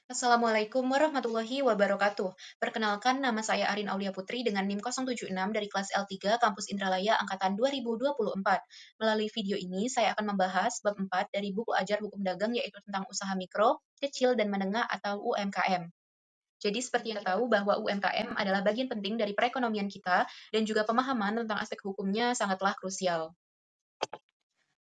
Assalamualaikum warahmatullahi wabarakatuh. Perkenalkan, nama saya Arin Aulia Putri dengan NIM 076 dari kelas L3 Kampus Indralaya Angkatan 2024. Melalui video ini, saya akan membahas bab 4 dari buku ajar hukum dagang yaitu tentang usaha mikro, kecil, dan menengah atau UMKM. Jadi seperti yang kita tahu bahwa UMKM adalah bagian penting dari perekonomian kita dan juga pemahaman tentang aspek hukumnya sangatlah krusial.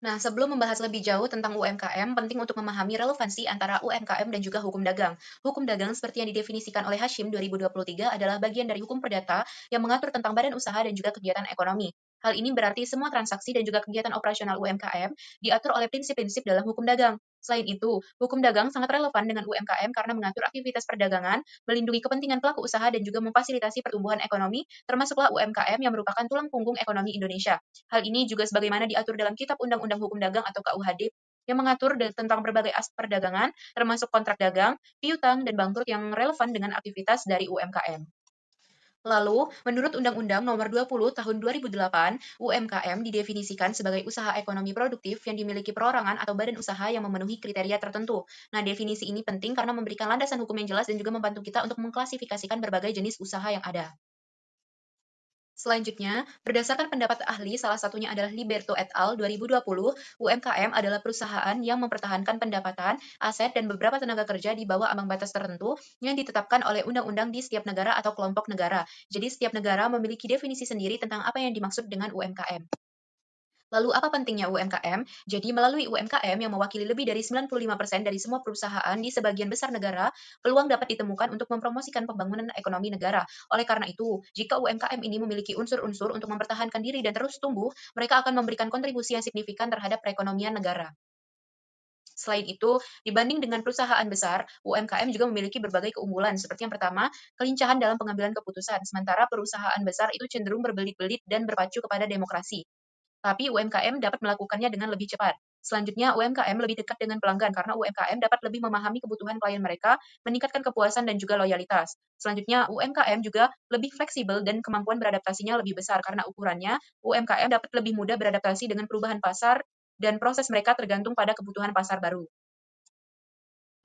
Nah, sebelum membahas lebih jauh tentang UMKM, penting untuk memahami relevansi antara UMKM dan juga hukum dagang. Hukum dagang seperti yang didefinisikan oleh Hashim 2023 adalah bagian dari hukum perdata yang mengatur tentang badan usaha dan juga kegiatan ekonomi. Hal ini berarti semua transaksi dan juga kegiatan operasional UMKM diatur oleh prinsip-prinsip dalam hukum dagang. Selain itu, hukum dagang sangat relevan dengan UMKM karena mengatur aktivitas perdagangan, melindungi kepentingan pelaku usaha dan juga memfasilitasi pertumbuhan ekonomi, termasuklah UMKM yang merupakan tulang punggung ekonomi Indonesia. Hal ini juga sebagaimana diatur dalam Kitab Undang-Undang Hukum Dagang atau KUHD yang mengatur tentang berbagai aspek perdagangan, termasuk kontrak dagang, piutang, dan bangkrut yang relevan dengan aktivitas dari UMKM. Lalu, menurut Undang-Undang Nomor 20 Tahun 2008, UMKM didefinisikan sebagai usaha ekonomi produktif yang dimiliki perorangan atau badan usaha yang memenuhi kriteria tertentu. Nah, definisi ini penting karena memberikan landasan hukum yang jelas dan juga membantu kita untuk mengklasifikasikan berbagai jenis usaha yang ada. Selanjutnya, berdasarkan pendapat ahli, salah satunya adalah Liberto et al. 2020, UMKM adalah perusahaan yang mempertahankan pendapatan, aset, dan beberapa tenaga kerja di bawah ambang batas tertentu yang ditetapkan oleh undang-undang di setiap negara atau kelompok negara. Jadi, setiap negara memiliki definisi sendiri tentang apa yang dimaksud dengan UMKM. Lalu apa pentingnya UMKM? Jadi melalui UMKM yang mewakili lebih dari 95% dari semua perusahaan di sebagian besar negara, peluang dapat ditemukan untuk mempromosikan pembangunan ekonomi negara. Oleh karena itu, jika UMKM ini memiliki unsur-unsur untuk mempertahankan diri dan terus tumbuh, mereka akan memberikan kontribusi yang signifikan terhadap perekonomian negara. Selain itu, dibanding dengan perusahaan besar, UMKM juga memiliki berbagai keunggulan. Seperti yang pertama, kelincahan dalam pengambilan keputusan, sementara perusahaan besar itu cenderung berbelit-belit dan berpacu kepada demokrasi. Tapi UMKM dapat melakukannya dengan lebih cepat. Selanjutnya, UMKM lebih dekat dengan pelanggan karena UMKM dapat lebih memahami kebutuhan klien mereka, meningkatkan kepuasan dan juga loyalitas. Selanjutnya, UMKM juga lebih fleksibel dan kemampuan beradaptasinya lebih besar karena ukurannya, UMKM dapat lebih mudah beradaptasi dengan perubahan pasar dan proses mereka tergantung pada kebutuhan pasar baru.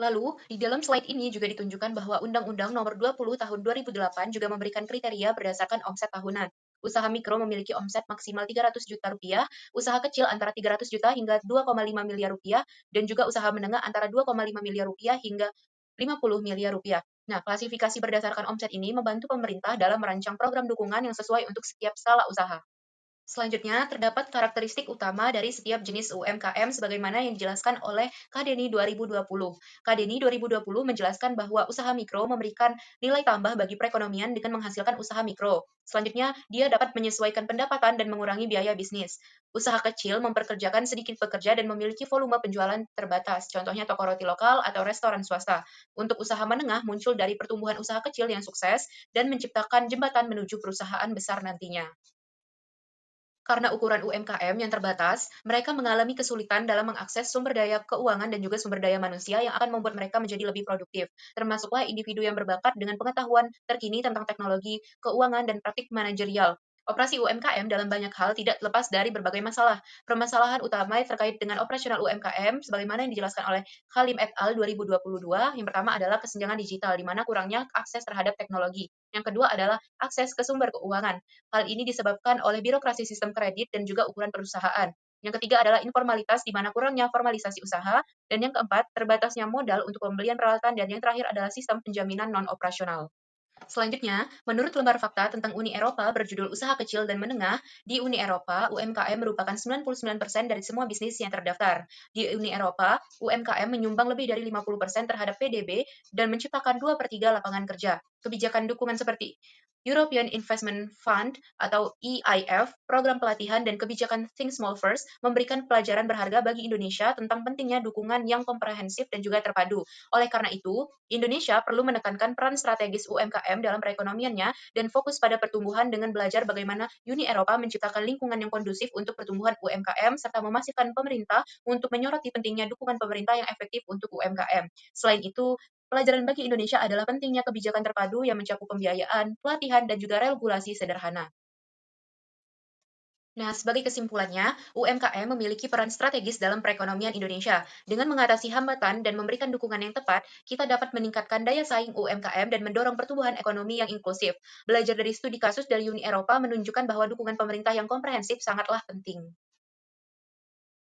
Lalu, di dalam slide ini juga ditunjukkan bahwa Undang-Undang Nomor 20 Tahun 2008 juga memberikan kriteria berdasarkan omset tahunan. Usaha mikro memiliki omset maksimal 300 juta rupiah, usaha kecil antara 300 juta hingga 2,5 miliar rupiah, dan juga usaha menengah antara 2,5 miliar rupiah hingga 50 miliar rupiah. Nah, klasifikasi berdasarkan omset ini membantu pemerintah dalam merancang program dukungan yang sesuai untuk setiap skala usaha. Selanjutnya, terdapat karakteristik utama dari setiap jenis UMKM sebagaimana yang dijelaskan oleh Kadeni 2020. Kadeni 2020 menjelaskan bahwa usaha mikro memberikan nilai tambah bagi perekonomian dengan menghasilkan usaha mikro. Selanjutnya, dia dapat menyesuaikan pendapatan dan mengurangi biaya bisnis. Usaha kecil memperkerjakan sedikit pekerja dan memiliki volume penjualan terbatas, contohnya toko roti lokal atau restoran swasta. Untuk usaha menengah muncul dari pertumbuhan usaha kecil yang sukses dan menciptakan jembatan menuju perusahaan besar nantinya. Karena ukuran UMKM yang terbatas, mereka mengalami kesulitan dalam mengakses sumber daya keuangan dan juga sumber daya manusia yang akan membuat mereka menjadi lebih produktif. Termasuklah individu yang berbakat dengan pengetahuan terkini tentang teknologi, keuangan, dan praktik manajerial. Operasi UMKM dalam banyak hal tidak lepas dari berbagai masalah. Permasalahan utama terkait dengan operasional UMKM, sebagaimana yang dijelaskan oleh Halim et al. 2022, yang pertama adalah kesenjangan digital, di mana kurangnya akses terhadap teknologi. Yang kedua adalah akses ke sumber keuangan. Hal ini disebabkan oleh birokrasi sistem kredit dan juga ukuran perusahaan. Yang ketiga adalah informalitas, di mana kurangnya formalisasi usaha. Dan yang keempat, terbatasnya modal untuk pembelian peralatan. Dan yang terakhir adalah sistem penjaminan non-operasional. Selanjutnya, menurut lembar fakta tentang Uni Eropa berjudul Usaha Kecil dan Menengah, di Uni Eropa, UMKM merupakan 99% dari semua bisnis yang terdaftar. Di Uni Eropa, UMKM menyumbang lebih dari 50% terhadap PDB dan menciptakan 2 per 3 lapangan kerja. Kebijakan dukungan seperti European Investment Fund atau EIF, program pelatihan dan kebijakan Think Small First memberikan pelajaran berharga bagi Indonesia tentang pentingnya dukungan yang komprehensif dan juga terpadu. Oleh karena itu, Indonesia perlu menekankan peran strategis UMKM dalam perekonomiannya dan fokus pada pertumbuhan dengan belajar bagaimana Uni Eropa menciptakan lingkungan yang kondusif untuk pertumbuhan UMKM serta memastikan pemerintah untuk menyoroti pentingnya dukungan pemerintah yang efektif untuk UMKM. Selain itu, pelajaran bagi Indonesia adalah pentingnya kebijakan terpadu yang mencakup pembiayaan, pelatihan, dan juga regulasi sederhana. Nah, sebagai kesimpulannya, UMKM memiliki peran strategis dalam perekonomian Indonesia. Dengan mengatasi hambatan dan memberikan dukungan yang tepat, kita dapat meningkatkan daya saing UMKM dan mendorong pertumbuhan ekonomi yang inklusif. Belajar dari studi kasus dari Uni Eropa menunjukkan bahwa dukungan pemerintah yang komprehensif sangatlah penting.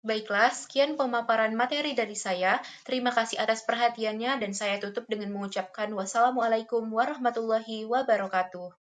Baiklah, sekian pemaparan materi dari saya. Terima kasih atas perhatiannya dan saya tutup dengan mengucapkan wassalamualaikum warahmatullahi wabarakatuh.